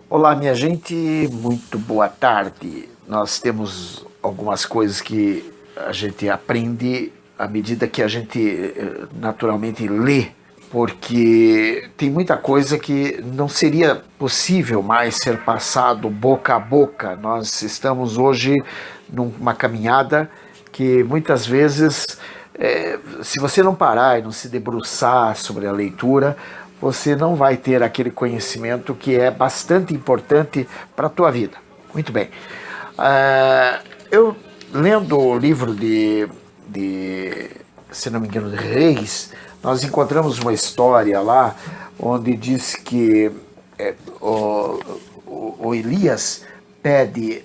Olá, minha gente, muito boa tarde. Nós temos algumas coisas que a gente aprende à medida que a gente naturalmente lê, porque tem muita coisa que não seria possível mais ser passado boca a boca. Nós estamos hoje numa caminhada que muitas vezes, se você não parar e não se debruçar sobre a leitura, você não vai ter aquele conhecimento que é bastante importante para a tua vida. Muito bem. Eu, lendo o livro se não me engano, de Reis, nós encontramos uma história lá onde diz que o Elias pede,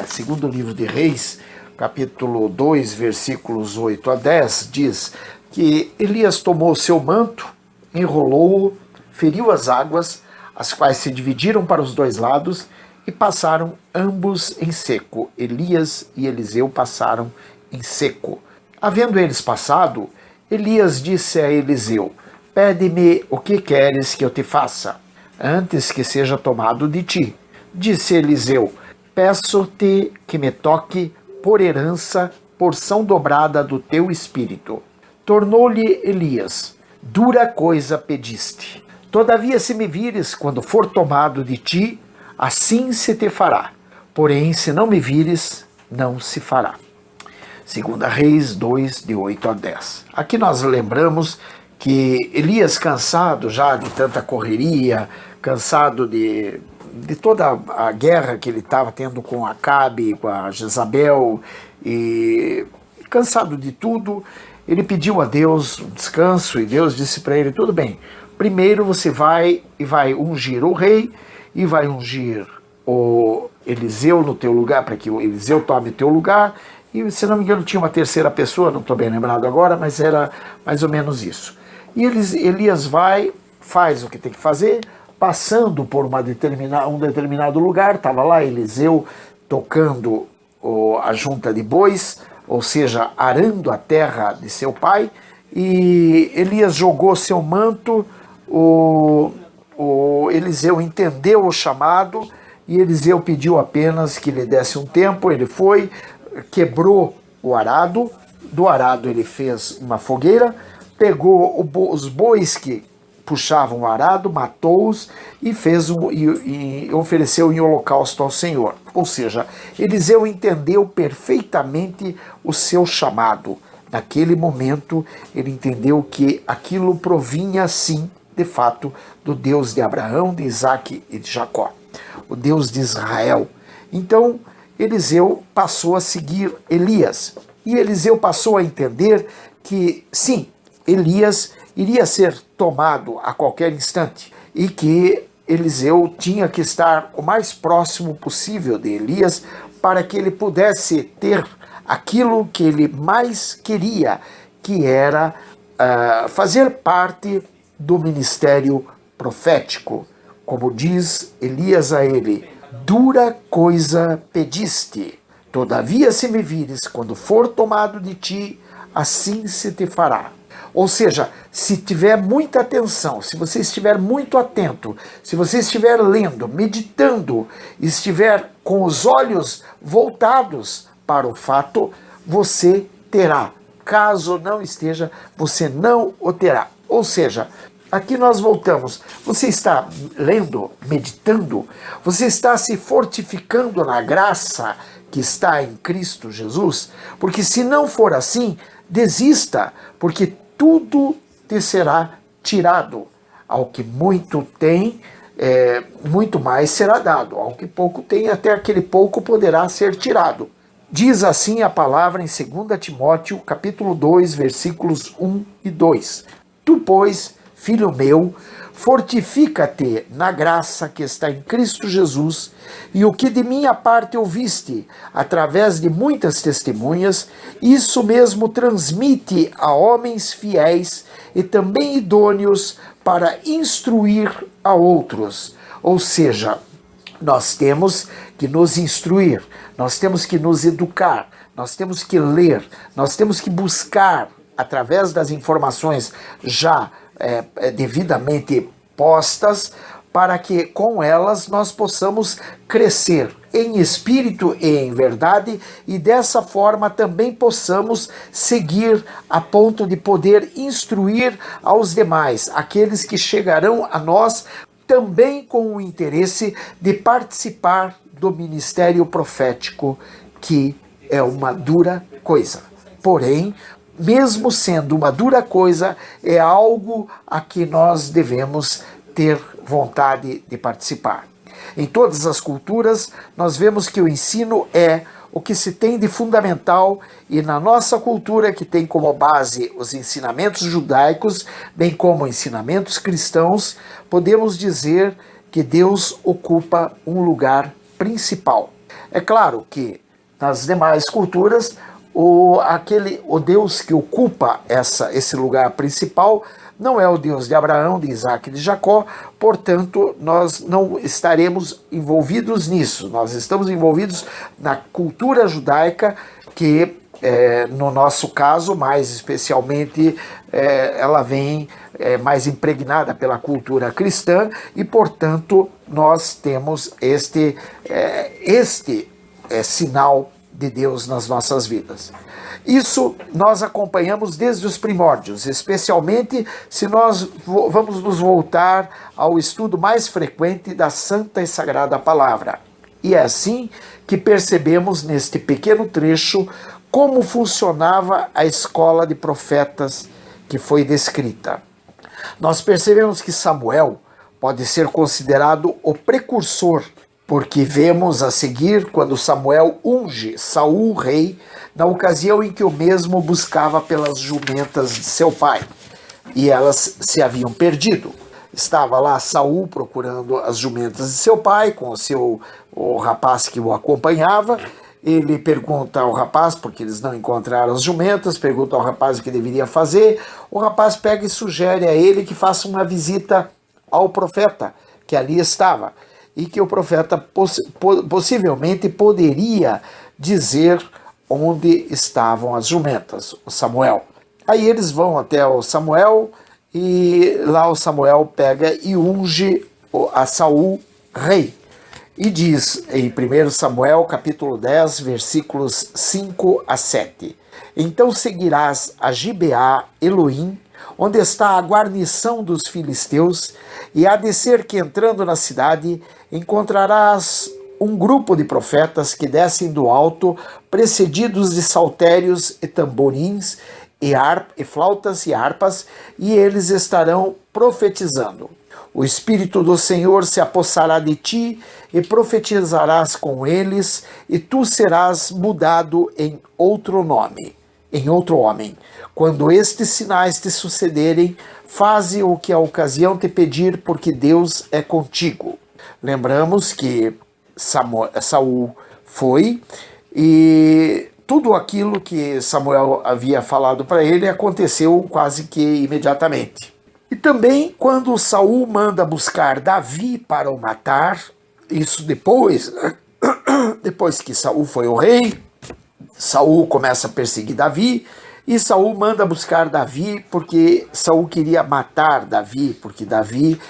segundo o livro de Reis, capítulo 2, versículos 8 a 10, diz que Elias tomou o seu manto, enrolou-o, feriu as águas, as quais se dividiram para os dois lados, e passaram ambos em seco. Elias e Eliseu passaram em seco. Havendo eles passado, Elias disse a Eliseu: Pede-me o que queres que eu te faça, antes que seja tomado de ti. Disse Eliseu: Peço-te que me toque por herança, porção dobrada do teu espírito. Tornou-lhe Elias: Dura coisa pediste. Todavia, se me vires quando for tomado de ti, assim se te fará. Porém, se não me vires, não se fará. Segunda Reis 2, de 8 a 10. Aqui nós lembramos que Elias, cansado já de tanta correria, cansado de toda a guerra que ele estava tendo com Acabe, com a Jezabel, e cansado de tudo, ele pediu a Deus um descanso, e Deus disse para ele: tudo bem, primeiro você vai ungir o rei, e vai ungir o Eliseu no teu lugar, para que o Eliseu tome o teu lugar, e se não me engano tinha uma terceira pessoa, não estou bem lembrado agora, mas era mais ou menos isso. E Elias faz o que tem que fazer, passando por um determinado lugar, estava lá Eliseu tocando a junta de bois, ou seja, arando a terra de seu pai, e Elias jogou seu manto, o Eliseu entendeu o chamado, e Eliseu pediu apenas que lhe desse um tempo. Ele foi, quebrou o arado, do arado ele fez uma fogueira, pegou os bois que puxavam o arado, matou-os e ofereceu em holocausto ao Senhor. Ou seja, Eliseu entendeu perfeitamente o seu chamado. Naquele momento, ele entendeu que aquilo provinha, sim, de fato, do Deus de Abraão, de Isaque e de Jacó, o Deus de Israel. Então, Eliseu passou a seguir Elias. E Eliseu passou a entender que, sim, Elias iria ser tomado a qualquer instante, e que Eliseu tinha que estar o mais próximo possível de Elias para que ele pudesse ter aquilo que ele mais queria, que era fazer parte do ministério profético. Como diz Elias a ele: Dura coisa pediste. Todavia, se me vires quando for tomado de ti, assim se te fará. Ou seja, se tiver muita atenção, se você estiver muito atento, se você estiver lendo, meditando, estiver com os olhos voltados para o fato, você terá. Caso não esteja, você não o terá. Ou seja, aqui nós voltamos. Você está lendo, meditando, você está se fortificando na graça que está em Cristo Jesus? Porque se não for assim, desista, porque tudo te será tirado. Ao que muito tem, muito mais será dado. Ao que pouco tem, até aquele pouco poderá ser tirado. Diz assim a palavra em 2 Timóteo, capítulo 2, versículos 1 e 2. Tu, pois, filho meu, fortifica-te na graça que está em Cristo Jesus, e o que de minha parte ouviste, através de muitas testemunhas, isso mesmo transmite a homens fiéis e também idôneos para instruir a outros. Ou seja, nós temos que nos instruir, nós temos que nos educar, nós temos que ler, nós temos que buscar, através das informações já devidamente postas, para que com elas nós possamos crescer em espírito e em verdade, e dessa forma também possamos seguir a ponto de poder instruir aos demais, aqueles que chegarão a nós também com o interesse de participar do ministério profético, que é uma dura coisa. Porém, mesmo sendo uma dura coisa, é algo a que nós devemos ter vontade de participar. Em todas as culturas, nós vemos que o ensino é o que se tem de fundamental, e na nossa cultura, que tem como base os ensinamentos judaicos, bem como ensinamentos cristãos, podemos dizer que Deus ocupa um lugar principal. É claro que nas demais culturas, o Deus que ocupa esse lugar principal não é o Deus de Abraão, de Isaac e de Jacó, portanto, nós não estaremos envolvidos nisso. Nós estamos envolvidos na cultura judaica, que, no nosso caso, mais especialmente, ela vem mais impregnada pela cultura cristã, e, portanto, nós temos este sinal de Deus nas nossas vidas. Isso nós acompanhamos desde os primórdios, especialmente se nós vamos nos voltar ao estudo mais frequente da Santa e Sagrada Palavra. E é assim que percebemos neste pequeno trecho como funcionava a escola de profetas que foi descrita. Nós percebemos que Samuel pode ser considerado o precursor, porque vemos a seguir quando Samuel unge Saul rei, na ocasião em que o mesmo buscava pelas jumentas de seu pai, e elas se haviam perdido. Estava lá Saul procurando as jumentas de seu pai, com o rapaz que o acompanhava. Ele pergunta ao rapaz, porque eles não encontraram as jumentas, pergunta ao rapaz o que deveria fazer. O rapaz pega e sugere a ele que faça uma visita ao profeta, que ali estava, e que o profeta possivelmente poderia dizer onde estavam as jumentas, o Samuel. Aí eles vão até o Samuel, e lá o Samuel pega e unge a Saul rei. E diz em 1 Samuel capítulo 10, versículos 5 a 7: Então seguirás a Gibeá Elohim, onde está a guarnição dos filisteus, e há de ser que entrando na cidade encontrarás um grupo de profetas que descem do alto, precedidos de saltérios e tamborins, e flautas e harpas, e eles estarão profetizando. O Espírito do Senhor se apossará de ti, e profetizarás com eles, e tu serás mudado em outro homem. Quando estes sinais te sucederem, faze o que a ocasião te pedir, porque Deus é contigo. Lembramos que Saul foi, e tudo aquilo que Samuel havia falado para ele aconteceu quase que imediatamente. E também quando Saul manda buscar Davi para o matar, isso depois que Saul foi o rei, Saul começa a perseguir Davi, e Saul manda buscar Davi porque Saul queria matar Davi, porque Davi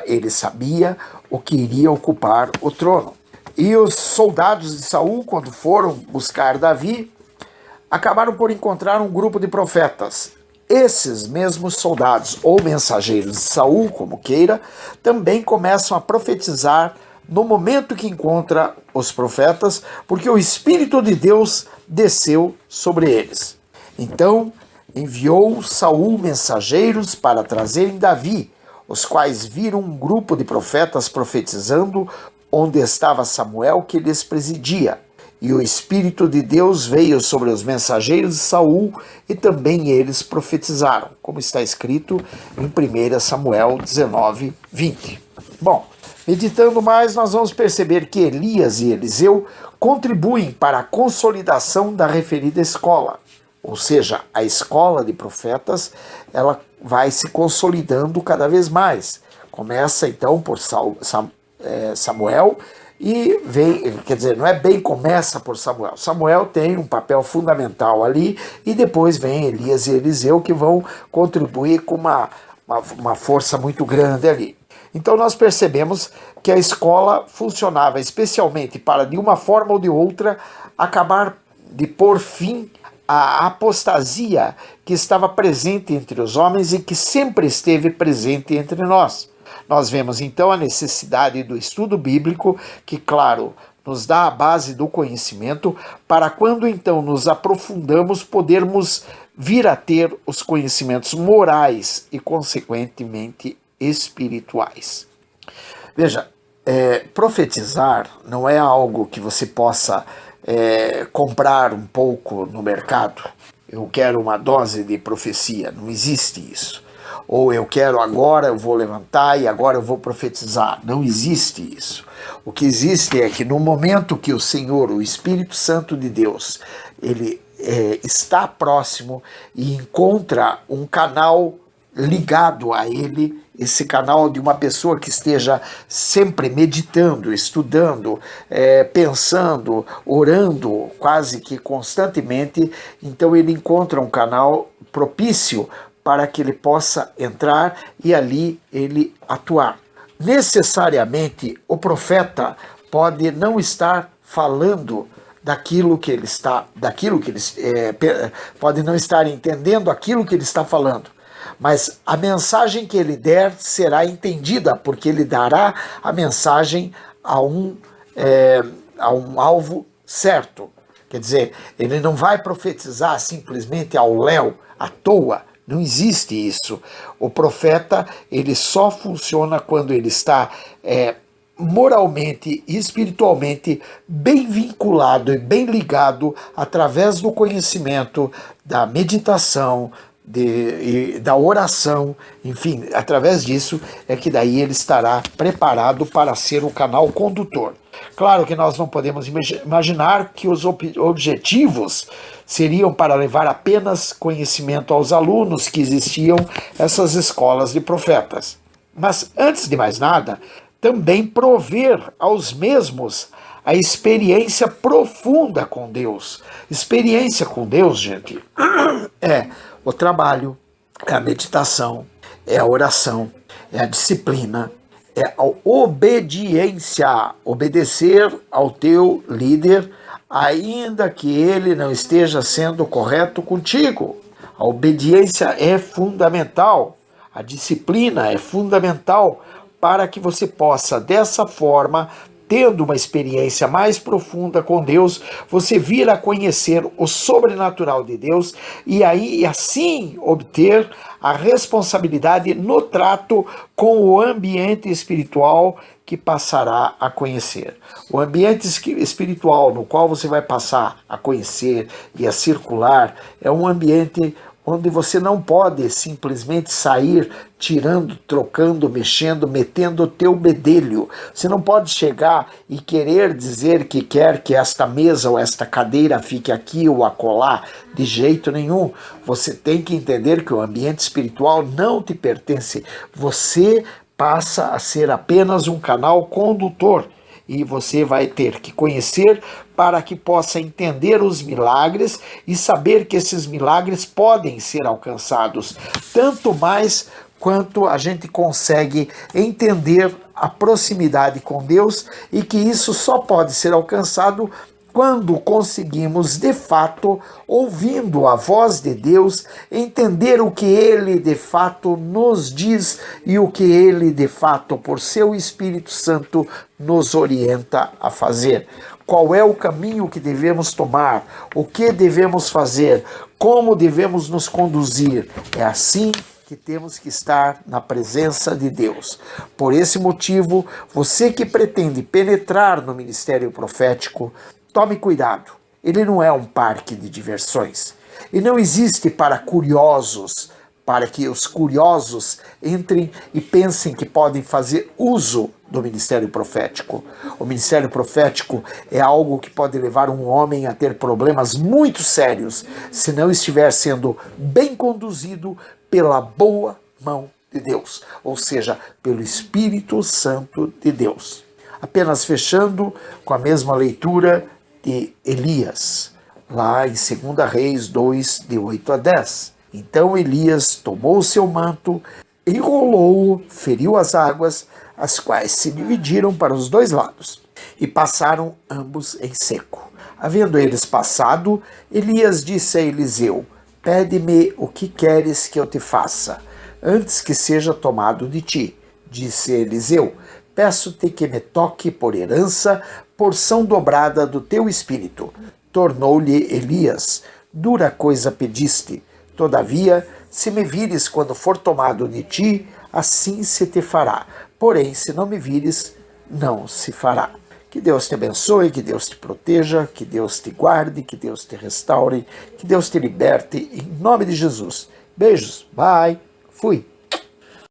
ele sabia o que iria ocupar o trono. E os soldados de Saul, quando foram buscar Davi, acabaram por encontrar um grupo de profetas. Esses mesmos soldados ou mensageiros de Saul, como queira, também começam a profetizar no momento que encontra os profetas, porque o Espírito de Deus desceu sobre eles. Então enviou Saul mensageiros para trazerem Davi, os quais viram um grupo de profetas profetizando onde estava Samuel, que lhes presidia. E o Espírito de Deus veio sobre os mensageiros de Saul, e também eles profetizaram, como está escrito em 1 Samuel 19, 20. Bom, meditando mais, nós vamos perceber que Elias e Eliseu contribuem para a consolidação da referida escola. Ou seja, a escola de profetas, ela vai se consolidando cada vez mais. Começa então por Samuel, e vem, quer dizer, não é bem começa por Samuel. Samuel tem um papel fundamental ali, e depois vem Elias e Eliseu, que vão contribuir com uma força muito grande ali. Então nós percebemos que a escola funcionava especialmente para, de uma forma ou de outra, acabar de pôr fim à apostasia que estava presente entre os homens e que sempre esteve presente entre nós. Nós vemos então a necessidade do estudo bíblico, que, claro, nos dá a base do conhecimento, para quando então nos aprofundamos, podermos vir a ter os conhecimentos morais e, consequentemente, espirituais. Veja, profetizar não é algo que você possa comprar um pouco no mercado. Eu quero uma dose de profecia, não existe isso. Ou eu quero agora, eu vou levantar e agora eu vou profetizar. Não existe isso. O que existe é que no momento que o Senhor, o Espírito Santo de Deus, ele está próximo e encontra um canal ligado a ele, esse canal de uma pessoa que esteja sempre meditando, estudando, pensando, orando, quase que constantemente, então ele encontra um canal propício para que ele possa entrar e ali ele atuar. Necessariamente, o profeta pode não estar falando pode não estar entendendo aquilo que ele está falando, mas a mensagem que ele der será entendida, porque ele dará a mensagem a um alvo certo. Quer dizer, ele não vai profetizar simplesmente ao léu, à toa. Não existe isso. O profeta, ele só funciona quando ele está moralmente e espiritualmente bem vinculado e bem ligado através do conhecimento, da meditação, da oração, enfim, através disso é que daí ele estará preparado para ser o canal condutor. Claro que nós não podemos imaginar que os objetivos seriam para levar apenas conhecimento aos alunos, que existiam essas escolas de profetas. Mas, antes de mais nada, também prover aos mesmos a experiência profunda com Deus. Experiência com Deus, gente, é o trabalho, é a meditação, é a oração, é a disciplina, é a obediência, obedecer ao teu líder, ainda que ele não esteja sendo correto contigo. A obediência é fundamental, a disciplina é fundamental para que você possa, dessa forma, tendo uma experiência mais profunda com Deus, você vir a conhecer o sobrenatural de Deus e aí assim obter a responsabilidade no trato com o ambiente espiritual que passará a conhecer. O ambiente espiritual no qual você vai passar a conhecer e a circular é um ambiente onde você não pode simplesmente sair tirando, trocando, mexendo, metendo o teu bedelho. Você não pode chegar e querer dizer que quer que esta mesa ou esta cadeira fique aqui ou acolá, de jeito nenhum. Você tem que entender que o ambiente espiritual não te pertence. Você passa a ser apenas um canal condutor. E você vai ter que conhecer para que possa entender os milagres e saber que esses milagres podem ser alcançados, tanto mais quanto a gente consegue entender a proximidade com Deus e que isso só pode ser alcançado quando conseguimos, de fato, ouvindo a voz de Deus, entender o que Ele de fato nos diz e o que Ele de fato, por seu Espírito Santo, nos orienta a fazer. Qual é o caminho que devemos tomar? O que devemos fazer? Como devemos nos conduzir? É assim que temos que estar na presença de Deus. Por esse motivo, você que pretende penetrar no ministério profético, tome cuidado, ele não é um parque de diversões. E não existe para curiosos, para que os curiosos entrem e pensem que podem fazer uso do ministério profético. O ministério profético é algo que pode levar um homem a ter problemas muito sérios se não estiver sendo bem conduzido pela boa mão de Deus, ou seja, pelo Espírito Santo de Deus. Apenas fechando com a mesma leitura de Elias, lá em 2 Reis 2, de 8 a 10. Então Elias tomou o seu manto enrolou-o, feriu as águas, as quais se dividiram para os dois lados, e passaram ambos em seco. Havendo eles passado, Elias disse a Eliseu: Pede-me o que queres que eu te faça, antes que seja tomado de ti. Disse Eliseu: Peço-te que me toque por herança, porção dobrada do teu espírito. Tornou-lhe Elias: Dura coisa pediste. Todavia, se me vires quando for tomado de ti, assim se te fará. Porém, se não me vires, não se fará. Que Deus te abençoe, que Deus te proteja, que Deus te guarde, que Deus te restaure, que Deus te liberte, em nome de Jesus. Beijos, bye, fui.